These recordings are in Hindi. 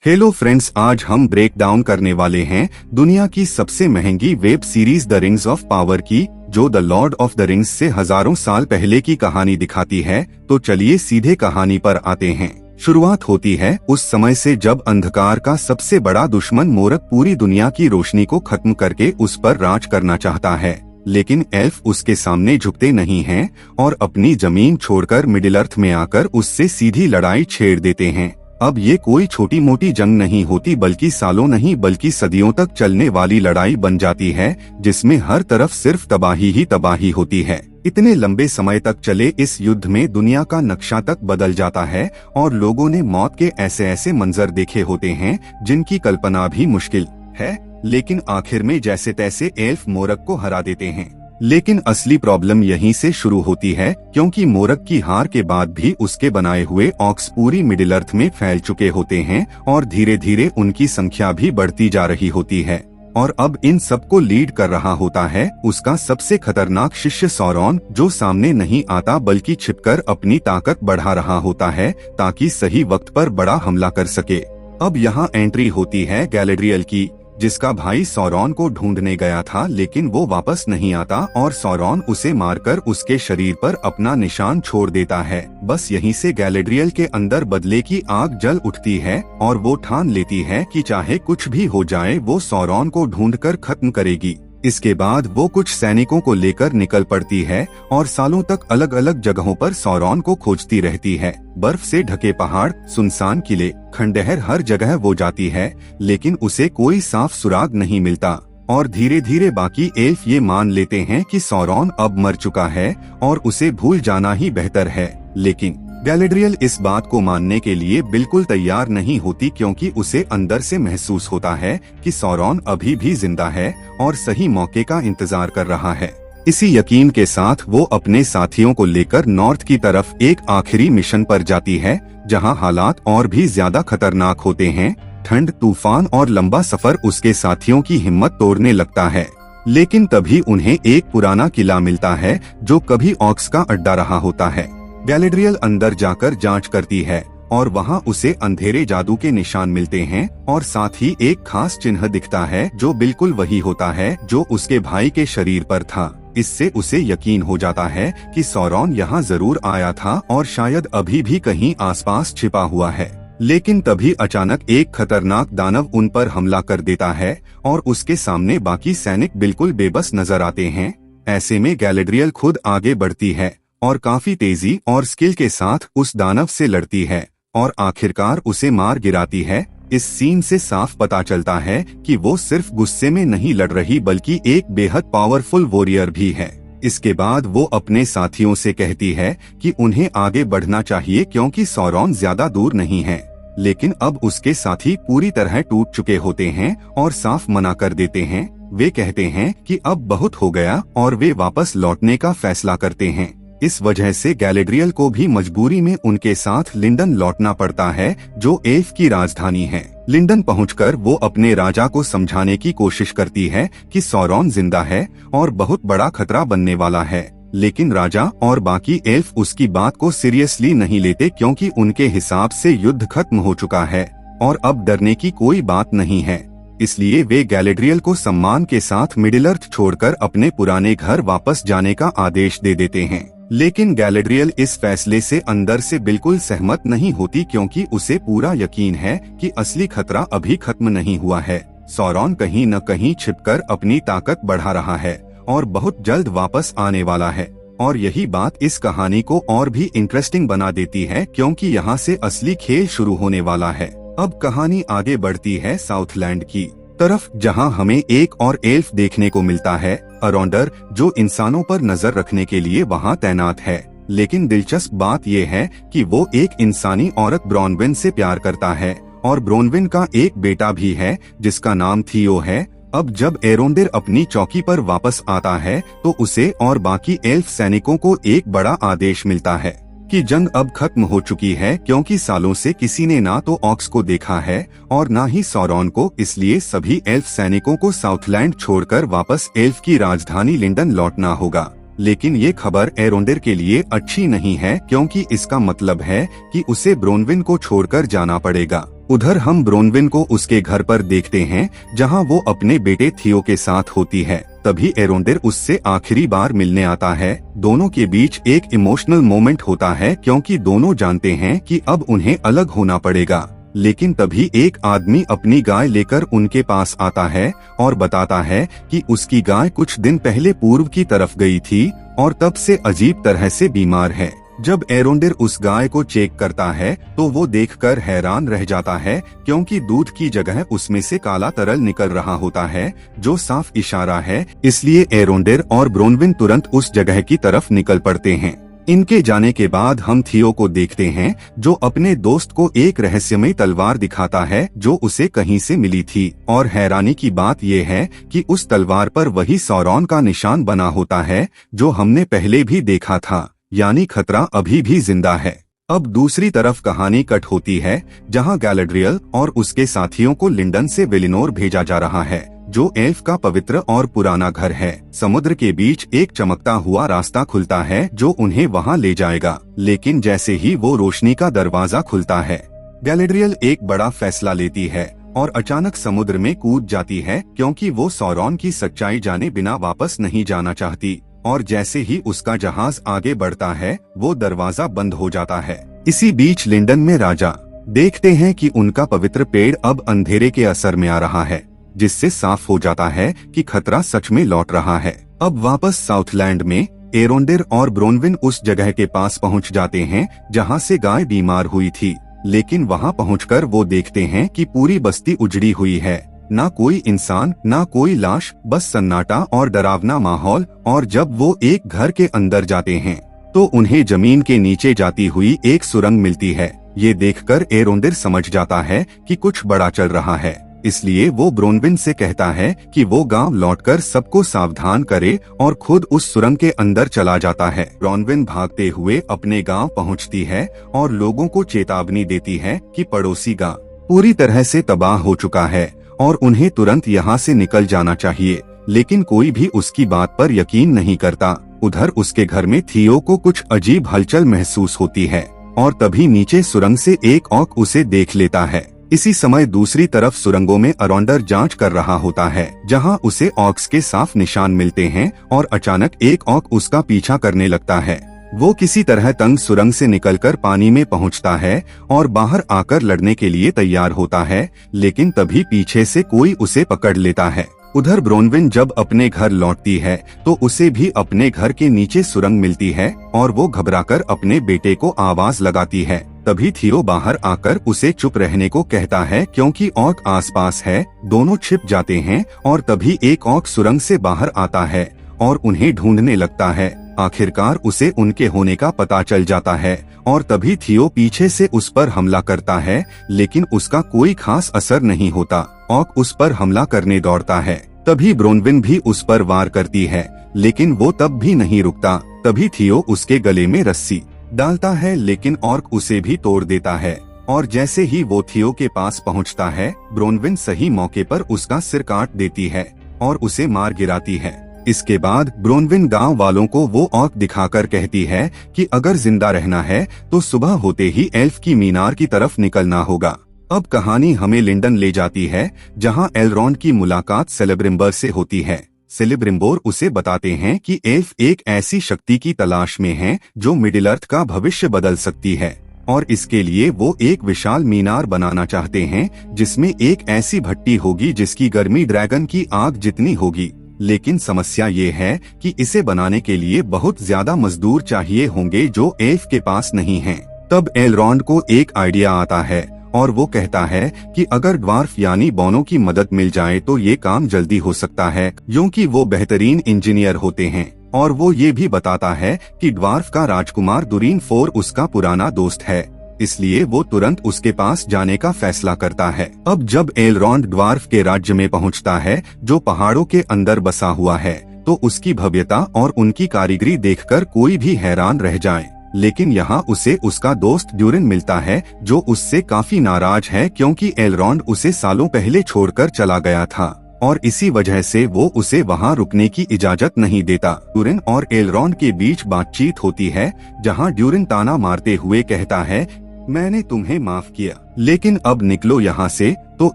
हेलो फ्रेंड्स, आज हम ब्रेक डाउन करने वाले हैं दुनिया की सबसे महंगी web series the rings of power की, जो the Lord of the rings से हजारों साल पहले की कहानी दिखाती है। तो चलिए सीधे कहानी पर आते हैं। शुरुआत होती है उस समय से जब अंधकार का सबसे बड़ा दुश्मन मोरक पूरी दुनिया की रोशनी को खत्म करके उस पर राज करना चाहता है, लेकिन एल्फ उसके सामने झुकते नहीं हैं और अपनी जमीन छोड़कर मिडिल अर्थ में आकर उससे सीधी लड़ाई छेड़ देते हैं। अब ये कोई छोटी मोटी जंग नहीं होती, बल्कि सालों नहीं बल्कि सदियों तक चलने वाली लड़ाई बन जाती है, जिसमें हर तरफ सिर्फ तबाही ही तबाही होती है। इतने लंबे समय तक चले इस युद्ध में दुनिया का नक्शा तक बदल जाता है और लोगों ने मौत के ऐसे ऐसे मंजर देखे होते हैं जिनकी कल्पना भी मुश्किल है, लेकिन आखिर में जैसे तैसे एल्फ मोरक को हरा देते हैं। लेकिन असली प्रॉब्लम यहीं से शुरू होती है, क्योंकि मोरक की हार के बाद भी उसके बनाए हुए ऑक्स पूरी मिडिल अर्थ में फैल चुके होते हैं और धीरे धीरे उनकी संख्या भी बढ़ती जा रही होती है। और अब इन सबको लीड कर रहा होता है उसका सबसे खतरनाक शिष्य सौरॉन, जो सामने नहीं आता बल्कि छिपकर अपनी ताकत बढ़ा रहा होता है ताकि सही वक्त पर बड़ा हमला कर सके। अब यहाँ एंट्री होती है गैलेड्रियल की, जिसका भाई सौरॉन को ढूंढने गया था, लेकिन वो वापस नहीं आता और सौरॉन उसे मारकर उसके शरीर पर अपना निशान छोड़ देता है। बस यहीं से गैलेड्रियल के अंदर बदले की आग जल उठती है और वो ठान लेती है कि चाहे कुछ भी हो जाए वो सौरॉन को ढूंढकर खत्म करेगी। इसके बाद वो कुछ सैनिकों को लेकर निकल पड़ती है और सालों तक अलग अलग जगहों पर सौरॉन को खोजती रहती है। बर्फ से ढके पहाड़, सुनसान किले, खंडहर, हर जगह वो जाती है, लेकिन उसे कोई साफ सुराग नहीं मिलता। और धीरे धीरे बाकी एल्फ ये मान लेते हैं कि सौरॉन अब मर चुका है और उसे भूल जाना ही बेहतर है। लेकिन गैलेड्रियल इस बात को मानने के लिए बिल्कुल तैयार नहीं होती, क्योंकि उसे अंदर से महसूस होता है कि सौरॉन अभी भी जिंदा है और सही मौके का इंतजार कर रहा है। इसी यकीन के साथ वो अपने साथियों को लेकर नॉर्थ की तरफ एक आखिरी मिशन पर जाती है, जहां हालात और भी ज्यादा खतरनाक होते हैं। ठंड, तूफान और लंबा सफर उसके साथियों की हिम्मत तोड़ने लगता है। लेकिन तभी उन्हें एक पुराना किला मिलता है जो कभी ऑक्स का अड्डा रहा होता है। गैलेड्रियल अंदर जाकर जांच करती है और वहां उसे अंधेरे जादू के निशान मिलते हैं और साथ ही एक खास चिन्ह दिखता है जो बिल्कुल वही होता है जो उसके भाई के शरीर पर था। इससे उसे यकीन हो जाता है कि सौरॉन यहाँ जरूर आया था और शायद अभी भी कहीं आसपास छिपा हुआ है। लेकिन तभी अचानक एक खतरनाक दानव उन पर हमला कर देता है और उसके सामने बाकी सैनिक बिल्कुल बेबस नजर आते हैं। ऐसे में गैलेड्रियल खुद आगे बढ़ती है और काफी तेजी और स्किल के साथ उस दानव से लड़ती है और आखिरकार उसे मार गिराती है। इस सीन से साफ पता चलता है कि वो सिर्फ गुस्से में नहीं लड़ रही बल्कि एक बेहद पावरफुल वॉरियर भी है। इसके बाद वो अपने साथियों से कहती है कि उन्हें आगे बढ़ना चाहिए क्योंकि सौरॉन ज्यादा दूर नहीं है। लेकिन अब उसके साथी पूरी तरह टूट चुके होते हैं और साफ मना कर देते हैं। वे कहते हैं कि अब बहुत हो गया और वे वापस लौटने का फैसला करते हैं। इस वजह से गैलेड्रियल को भी मजबूरी में उनके साथ लिंडन लौटना पड़ता है, जो एल्फ की राजधानी है। लिंडन पहुंचकर वो अपने राजा को समझाने की कोशिश करती है कि सौरॉन जिंदा है और बहुत बड़ा खतरा बनने वाला है। लेकिन राजा और बाकी एल्फ उसकी बात को सीरियसली नहीं लेते, क्योंकि उनके हिसाब से युद्ध खत्म हो चुका है और अब डरने की कोई बात नहीं है। इसलिए वे गैलेड्रियल को सम्मान के साथ मिडिल अर्थ छोड़कर अपने पुराने घर वापस जाने का आदेश दे देते हैं। लेकिन गैलेड्रियल इस फैसले से अंदर से बिल्कुल सहमत नहीं होती, क्योंकि उसे पूरा यकीन है कि असली खतरा अभी खत्म नहीं हुआ है। सौरॉन कहीं न कहीं छिपकर अपनी ताकत बढ़ा रहा है और बहुत जल्द वापस आने वाला है। और यही बात इस कहानी को और भी इंटरेस्टिंग बना देती है, क्योंकि यहाँ से असली खेल शुरू होने वाला है। अब कहानी आगे बढ़ती है साउथलैंड की तरफ, जहां हमें एक और एल्फ देखने को मिलता है, अराउंडर, जो इंसानों पर नजर रखने के लिए वहां तैनात है। लेकिन दिलचस्प बात यह है कि वो एक इंसानी औरत ब्रोनविन से प्यार करता है और ब्रोनविन का एक बेटा भी है जिसका नाम थियो है। अब जब एरोंडेर अपनी चौकी पर वापस आता है तो उसे और बाकी एल्फ सैनिकों को एक बड़ा आदेश मिलता है कि जंग अब खत्म हो चुकी है, क्योंकि सालों से किसी ने ना तो ऑक्स को देखा है और ना ही सौरॉन को। इसलिए सभी एल्फ सैनिकों को साउथलैंड छोड़कर वापस एल्फ की राजधानी लिंडन लौटना होगा। लेकिन ये खबर एरोंडेर के लिए अच्छी नहीं है, क्योंकि इसका मतलब है कि उसे ब्रोनविन को छोड़कर जाना पड़ेगा। उधर हम ब्रोनविन को उसके घर पर देखते हैं जहां वो अपने बेटे थियो के साथ होती है। तभी एरोंडेर उससे आखिरी बार मिलने आता है। दोनों के बीच एक इमोशनल मोमेंट होता है क्योंकि दोनों जानते हैं कि अब उन्हें अलग होना पड़ेगा। लेकिन तभी एक आदमी अपनी गाय लेकर उनके पास आता है और बताता है कि उसकी गाय कुछ दिन पहले पूर्व की तरफ गई थी और तब से अजीब तरह से बीमार है। जब एरोंडेर उस गाय को चेक करता है तो वो देखकर हैरान रह जाता है क्योंकि दूध की जगह उसमें से काला तरल निकल रहा होता है, जो साफ इशारा है। इसलिए एरोंडेर और ब्रोनविन तुरंत उस जगह की तरफ निकल पड़ते हैं। इनके जाने के बाद हम थियो को देखते हैं जो अपने दोस्त को एक रहस्यमय तलवार दिखाता है जो उसे कहीं से मिली थी। और हैरानी की बात यह है कि उस तलवार पर वही सौरॉन का निशान बना होता है जो हमने पहले भी देखा था, यानी खतरा अभी भी जिंदा है। अब दूसरी तरफ कहानी कट होती है जहां गैलेड्रियल और उसके साथियों को लिंडन से वेलिनोर भेजा जा रहा है, जो एल्फ का पवित्र और पुराना घर है। समुद्र के बीच एक चमकता हुआ रास्ता खुलता है जो उन्हें वहां ले जाएगा। लेकिन जैसे ही वो रोशनी का दरवाजा खुलता है, गैलेड्रियल एक बड़ा फैसला लेती है और अचानक समुद्र में कूद जाती है क्योंकि वो सौरॉन की सच्चाई जाने बिना वापस नहीं जाना चाहती। और जैसे ही उसका जहाज आगे बढ़ता है वो दरवाजा बंद हो जाता है। इसी बीच लिंडन में राजा देखते हैं कि उनका पवित्र पेड़ अब अंधेरे के असर में आ रहा है, जिससे साफ हो जाता है कि खतरा सच में लौट रहा है। अब वापस साउथलैंड में एरोंडेर और ब्रोनविन उस जगह के पास पहुंच जाते हैं जहां से गाय बीमार हुई थी। लेकिन वहां पहुंचकर वो देखते हैं कि पूरी बस्ती उजड़ी हुई है, ना कोई इंसान, ना कोई लाश, बस सन्नाटा और डरावना माहौल। और जब वो एक घर के अंदर जाते हैं तो उन्हें जमीन के नीचे जाती हुई एक सुरंग मिलती है। ये देखकर एरोंडेर समझ जाता है कि कुछ बड़ा चल रहा है। इसलिए वो ब्रोनविन से कहता है कि वो गांव लौटकर सबको सावधान करे और खुद उस सुरंग के अंदर चला जाता है। ब्रोनविन भागते हुए अपने गांव पहुंचती है और लोगों को चेतावनी देती है कि पड़ोसी गांव पूरी तरह से तबाह हो चुका है और उन्हें तुरंत यहाँ से निकल जाना चाहिए। लेकिन कोई भी उसकी बात पर यकीन नहीं करता। उधर उसके घर में थियो को कुछ अजीब हलचल महसूस होती है और तभी नीचे सुरंग से एक ऑक उसे देख लेता है। इसी समय दूसरी तरफ सुरंगों में अरोंडर जांच कर रहा होता है जहां उसे ऑक्स के साफ निशान मिलते हैं और अचानक एक ऑक उसका पीछा करने लगता है। वो किसी तरह तंग सुरंग से निकलकर पानी में पहुंचता है और बाहर आकर लड़ने के लिए तैयार होता है, लेकिन तभी पीछे से कोई उसे पकड़ लेता है। उधर ब्रोनविन जब अपने घर लौटती है तो उसे भी अपने घर के नीचे सुरंग मिलती है और वो घबराकर अपने बेटे को आवाज लगाती है। तभी थियो बाहर आकर उसे चुप रहने को कहता है क्योंकि ऑक आसपास है। दोनों छिप जाते हैं और तभी एक ऑक सुरंग से बाहर आता है और उन्हें ढूंढने लगता है। आखिरकार उसे उनके होने का पता चल जाता है और तभी थियो पीछे से उस पर हमला करता है, लेकिन उसका कोई खास असर नहीं होता। ऑक उस पर हमला करने दौड़ता है। तभी ब्रोनविन भी उस पर वार करती है, लेकिन वो तब भी नहीं रुकता। तभी थियो उसके गले में रस्सी डालता है, लेकिन ऑर्क उसे भी तोड़ देता है। और जैसे ही वो थियो के पास पहुंचता है, ब्रोनविन सही मौके पर उसका सिर काट देती है और उसे मार गिराती है। इसके बाद ब्रोनविन गांव वालों को वो ऑक दिखाकर कहती है कि अगर जिंदा रहना है तो सुबह होते ही एल्फ की मीनार की तरफ निकलना होगा। अब कहानी हमें लिंडन ले जाती है जहां एलरॉन्ड की मुलाकात सेलेब्रिम्बर से होती है। सेलेब्रिम्बोर उसे बताते हैं कि एल्फ एक ऐसी शक्ति की तलाश में हैं जो मिडिल अर्थ का भविष्य बदल सकती है और इसके लिए वो एक विशाल मीनार बनाना चाहते हैं जिसमें एक ऐसी भट्टी होगी जिसकी गर्मी ड्रैगन की आग जितनी होगी। लेकिन समस्या ये है कि इसे बनाने के लिए बहुत ज्यादा मजदूर चाहिए होंगे जो एल्फ के पास नहीं हैं। तब एलरॉन्ड को एक आइडिया आता है और वो कहता है कि अगर ड्वार्फ यानी बोनो की मदद मिल जाए तो ये काम जल्दी हो सकता है, क्योंकि वो बेहतरीन इंजीनियर होते हैं। और वो ये भी बताता है कि ड्वार्फ का राजकुमार दुरीन फोर उसका पुराना दोस्त है, इसलिए वो तुरंत उसके पास जाने का फैसला करता है। अब जब एलरॉन्ड ड्वार्फ के राज्य में पहुंचता है जो पहाड़ों के अंदर बसा हुआ है, तो उसकी भव्यता और उनकी कारीगरी देखकर कोई भी हैरान रह जाए। लेकिन यहाँ उसे उसका दोस्त ड्यूरिन मिलता है जो उससे काफी नाराज है क्योंकि एलरॉन्ड उसे सालों पहले छोड़कर चला गया था और इसी वजह से वो उसे वहाँ रुकने की इजाजत नहीं देता। ड्यूरिन और एलरॉन्ड के बीच बातचीत होती है जहाँ ड्यूरिन ताना मारते हुए कहता है मैंने तुम्हें माफ किया, लेकिन अब निकलो यहाँ से। तो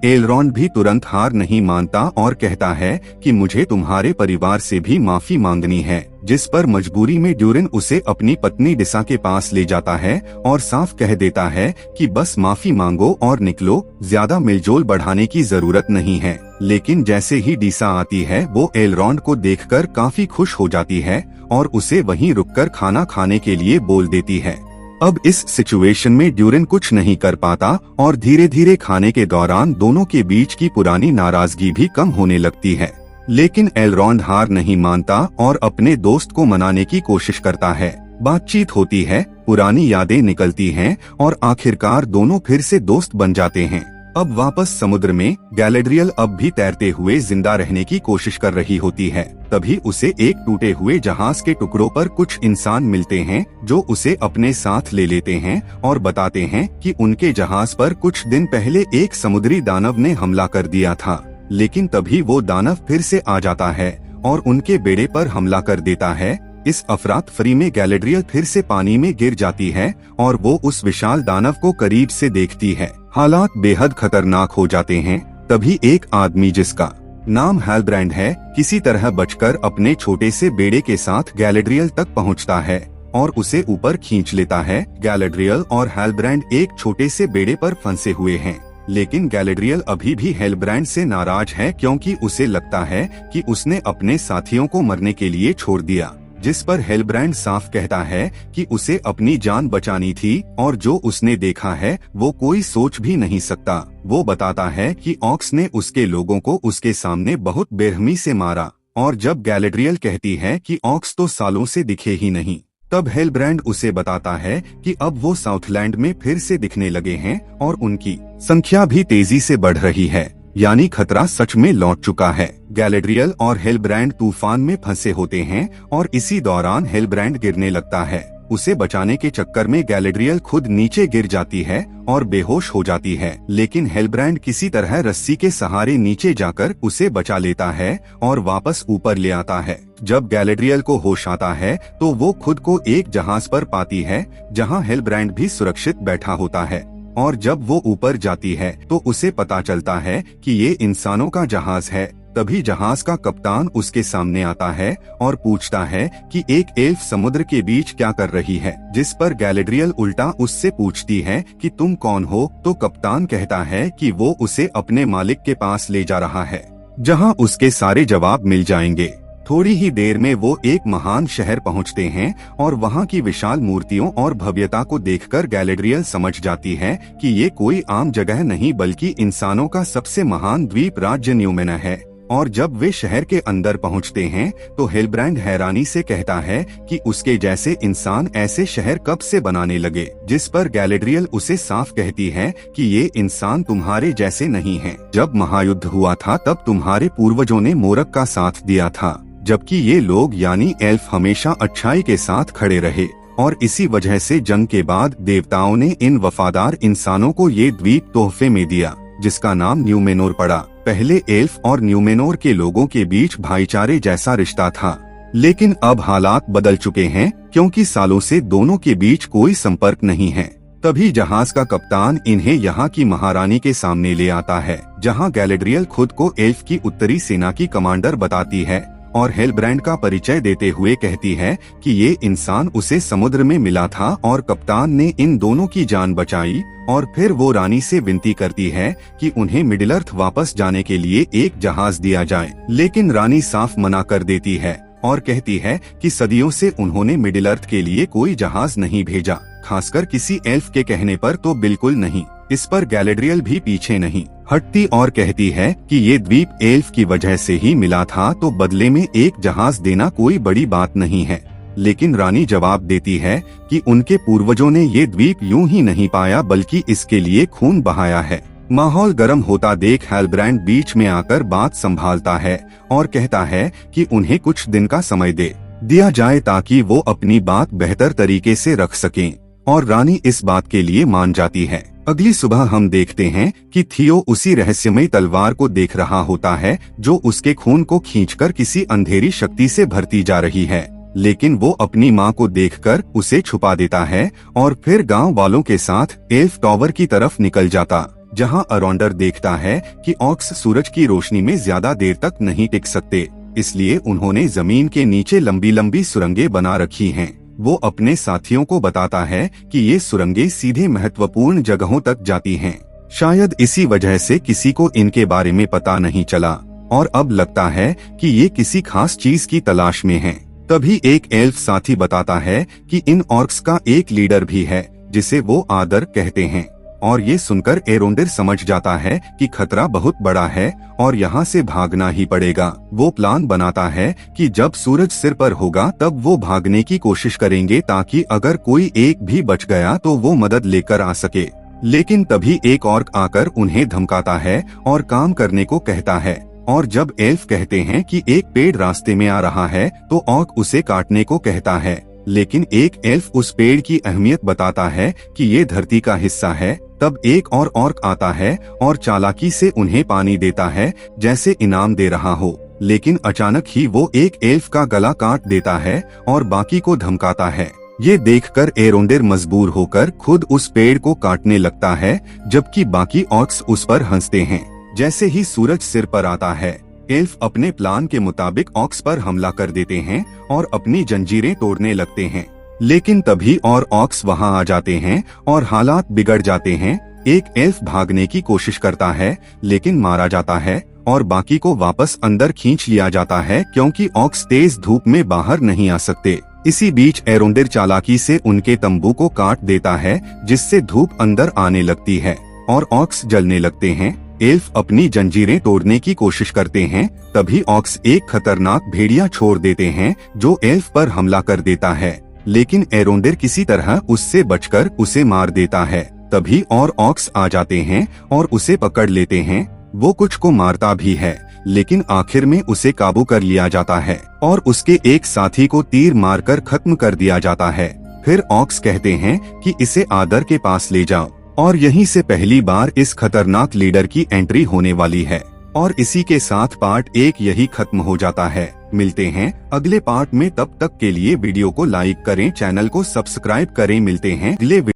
एलरॉन्ड भी तुरंत हार नहीं मानता और कहता है कि मुझे तुम्हारे परिवार से भी माफी मांगनी है, जिस पर मजबूरी में ड्यूरिन उसे अपनी पत्नी डिसा के पास ले जाता है और साफ कह देता है कि बस माफी मांगो और निकलो, ज्यादा मिलजोल बढ़ाने की जरूरत नहीं है। लेकिन जैसे ही डिसा आती है वो एलरॉन्ड को देखकर काफी खुश हो जाती है और उसे वहीं रुककर खाना खाने के लिए बोल देती है। अब इस सिचुएशन में ड्यूरिन कुछ नहीं कर पाता और धीरे धीरे खाने के दौरान दोनों के बीच की पुरानी नाराजगी भी कम होने लगती है। लेकिन एलरॉन्ड हार नहीं मानता और अपने दोस्त को मनाने की कोशिश करता है। बातचीत होती है, पुरानी यादें निकलती हैं और आखिरकार दोनों फिर से दोस्त बन जाते हैं। अब वापस समुद्र में गैलेड्रियल अब भी तैरते हुए जिंदा रहने की कोशिश कर रही होती है। तभी उसे एक टूटे हुए जहाज के टुकड़ों पर कुछ इंसान मिलते हैं जो उसे अपने साथ ले लेते हैं और बताते हैं कि उनके जहाज पर कुछ दिन पहले एक समुद्री दानव ने हमला कर दिया था। लेकिन तभी वो दानव फिर से आ जाता है और उनके बेड़े पर हमला कर देता है। इस अफरातफरी में गैलेड्रियल फिर से पानी में गिर जाती है और वो उस विशाल दानव को करीब से देखती है। हालात बेहद खतरनाक हो जाते हैं। तभी एक आदमी जिसका नाम हेलब्रैंड है किसी तरह बचकर अपने छोटे से बेड़े के साथ गैलेड्रियल तक पहुंचता है और उसे ऊपर खींच लेता है। गैलेड्रियल और हेलब्रैंड एक छोटे से बेड़े पर फंसे हुए हैं, लेकिन गैलेड्रियल अभी भी हेलब्रैंड से नाराज है क्योंकि उसे लगता है कि उसने अपने साथियों को मरने के लिए छोड़ दिया। जिस पर हेलब्रैंड साफ कहता है कि उसे अपनी जान बचानी थी और जो उसने देखा है वो कोई सोच भी नहीं सकता। वो बताता है कि ऑक्स ने उसके लोगों को उसके सामने बहुत बेरहमी से मारा और जब गैलेड्रियल कहती है कि ऑक्स तो सालों से दिखे ही नहीं, तब हेलब्रैंड उसे बताता है कि अब वो साउथलैंड में फिर से दिखने लगे हैं और उनकी संख्या भी तेजी से बढ़ रही है, यानी खतरा सच में लौट चुका है। गैलेड्रियल और हेलब्रैंड तूफान में फंसे होते हैं और इसी दौरान हेलब्रैंड गिरने लगता है। उसे बचाने के चक्कर में गैलेड्रियल खुद नीचे गिर जाती है और बेहोश हो जाती है, लेकिन हेलब्रैंड किसी तरह रस्सी के सहारे नीचे जाकर उसे बचा लेता है और वापस ऊपर ले आता है। जब गैलेड्रियल को होश आता है तो वो खुद को एक जहाज पर पाती है जहां हेलब्रैंड भी सुरक्षित बैठा होता है और जब वो ऊपर जाती है तो उसे पता चलता है कि ये इंसानों का जहाज है। तभी जहाज का कप्तान उसके सामने आता है और पूछता है कि एक एल्फ समुद्र के बीच क्या कर रही है, जिस पर गैलेड्रियल उल्टा उससे पूछती है कि तुम कौन हो। तो कप्तान कहता है कि वो उसे अपने मालिक के पास ले जा रहा है जहां उसके सारे जवाब मिल जाएंगे। थोड़ी ही देर में वो एक महान शहर पहुंचते हैं और वहां की विशाल मूर्तियों और भव्यता को देखकर गैलेड्रियल समझ जाती है कि ये कोई आम जगह नहीं बल्कि इंसानों का सबसे महान द्वीप राज्य न्यूमेना है। और जब वे शहर के अंदर पहुंचते हैं तो हेलब्रैंड हैरानी से कहता है कि उसके जैसे इंसान ऐसे शहर कब से बनाने लगे, जिस पर गैलेड्रियल उसे साफ कहती है कि ये इंसान तुम्हारे जैसे नहीं हैं। जब महायुद्ध हुआ था तब तुम्हारे पूर्वजों ने मोरक का साथ दिया था, जबकि ये लोग यानी एल्फ हमेशा अच्छाई के साथ खड़े रहे और इसी वजह से जंग के बाद देवताओं ने इन वफादार इंसानों को ये द्वीप तोहफे में दिया जिसका नाम न्यूमेनोर पड़ा। पहले एल्फ और न्यूमेनोर के लोगों के बीच भाईचारे जैसा रिश्ता था, लेकिन अब हालात बदल चुके हैं क्योंकि सालों से दोनों के बीच कोई संपर्क नहीं है। तभी जहाज का कप्तान इन्हें यहाँ की महारानी के सामने ले आता है जहाँ गैलेड्रियल खुद को एल्फ की उत्तरी सेना की कमांडर बताती है और हेलब्रैंड का परिचय देते हुए कहती है कि ये इंसान उसे समुद्र में मिला था और कप्तान ने इन दोनों की जान बचाई। और फिर वो रानी से विनती करती है कि उन्हें मिडिल अर्थ वापस जाने के लिए एक जहाज दिया जाए, लेकिन रानी साफ मना कर देती है और कहती है कि सदियों से उन्होंने मिडिल अर्थ के लिए कोई जहाज नहीं भेजा, खासकर किसी एल्फ के कहने पर तो बिल्कुल नहीं। इस पर गैलेड्रियल भी पीछे नहीं हटती और कहती है कि ये द्वीप एल्फ की वजह से ही मिला था, तो बदले में एक जहाज देना कोई बड़ी बात नहीं है। लेकिन रानी जवाब देती है कि उनके पूर्वजों ने ये द्वीप यूं ही नहीं पाया बल्कि इसके लिए खून बहाया है। माहौल गर्म होता देख हेलब्रैंड बीच में आकर बात संभालता है और कहता है कि उन्हें कुछ दिन का समय दिया जाए ताकि वो अपनी बात बेहतर तरीके से रख सकें, और रानी इस बात के लिए मान जाती है। अगली सुबह हम देखते हैं कि थियो उसी रहस्यमय तलवार को देख रहा होता है जो उसके खून को खींचकर किसी अंधेरी शक्ति से भरती जा रही है, लेकिन वो अपनी माँ को देखकर उसे छुपा देता है और फिर गांव वालों के साथ एल्फ टावर की तरफ निकल जाता, जहां अरोंडर देखता है कि ऑक्स सूरज की रोशनी में ज्यादा देर तक नहीं टिक सकते, इसलिए उन्होंने जमीन के नीचे लंबी लंबी सुरंगें बना रखी हैं। वो अपने साथियों को बताता है कि ये सुरंगें सीधे महत्वपूर्ण जगहों तक जाती हैं। शायद इसी वजह से किसी को इनके बारे में पता नहीं चला और अब लगता है कि ये किसी खास चीज की तलाश में हैं। तभी एक एल्फ साथी बताता है कि इन ऑर्क्स का एक लीडर भी है जिसे वो आदर कहते हैं, और ये सुनकर एरोंडेर समझ जाता है कि खतरा बहुत बड़ा है और यहाँ से भागना ही पड़ेगा। वो प्लान बनाता है कि जब सूरज सिर पर होगा तब वो भागने की कोशिश करेंगे ताकि अगर कोई एक भी बच गया तो वो मदद लेकर आ सके। लेकिन तभी एक ऑर्क आकर उन्हें धमकाता है और काम करने को कहता है, और जब एल्फ कहते हैं कि एक पेड़ रास्ते में आ रहा है तो ऑर्क उसे काटने को कहता है। लेकिन एक एल्फ उस पेड़ की अहमियत बताता है कि ये धरती का हिस्सा है। तब एक और ऑर्क आता है और चालाकी से उन्हें पानी देता है जैसे इनाम दे रहा हो, लेकिन अचानक ही वो एक एल्फ का गला काट देता है और बाकी को धमकाता है। ये देखकर एरोंडेर मजबूर होकर खुद उस पेड़ को काटने लगता है, जबकि बाकी ऑर्क्स उस पर हंसते हैं। जैसे ही सूरज सिर पर आता है, एल्फ अपने प्लान के मुताबिक ऑक्स पर हमला कर देते हैं और अपनी जंजीरें तोड़ने लगते हैं। लेकिन तभी और ऑक्स वहां आ जाते हैं और हालात बिगड़ जाते हैं। एक एल्फ भागने की कोशिश करता है लेकिन मारा जाता है और बाकी को वापस अंदर खींच लिया जाता है क्योंकि ऑक्स तेज धूप में बाहर नहीं आ सकते। इसी बीच एरोंडेर चालाकी से उनके तंबू को काट देता है, जिससे धूप अंदर आने लगती है और ऑक्स जलने लगते हैं। एल्फ अपनी जंजीरें तोड़ने की कोशिश करते हैं, तभी ऑक्स एक खतरनाक भेड़िया छोड़ देते हैं जो एल्फ पर हमला कर देता है, लेकिन एरोंडेर किसी तरह उससे बचकर उसे मार देता है। तभी और ऑक्स आ जाते हैं और उसे पकड़ लेते हैं। वो कुछ को मारता भी है, लेकिन आखिर में उसे काबू कर लिया जाता है और उसके एक साथी को तीर मारकर खत्म कर दिया जाता है। फिर ऑक्स कहते हैं कि इसे आदर के पास ले जाओ, और यहीं से पहली बार इस खतरनाक लीडर की एंट्री होने वाली है। और इसी के साथ पार्ट 1 यही खत्म हो जाता है। मिलते हैं अगले पार्ट में, तब तक के लिए वीडियो को लाइक करें, चैनल को सब्सक्राइब करें। मिलते हैं अगले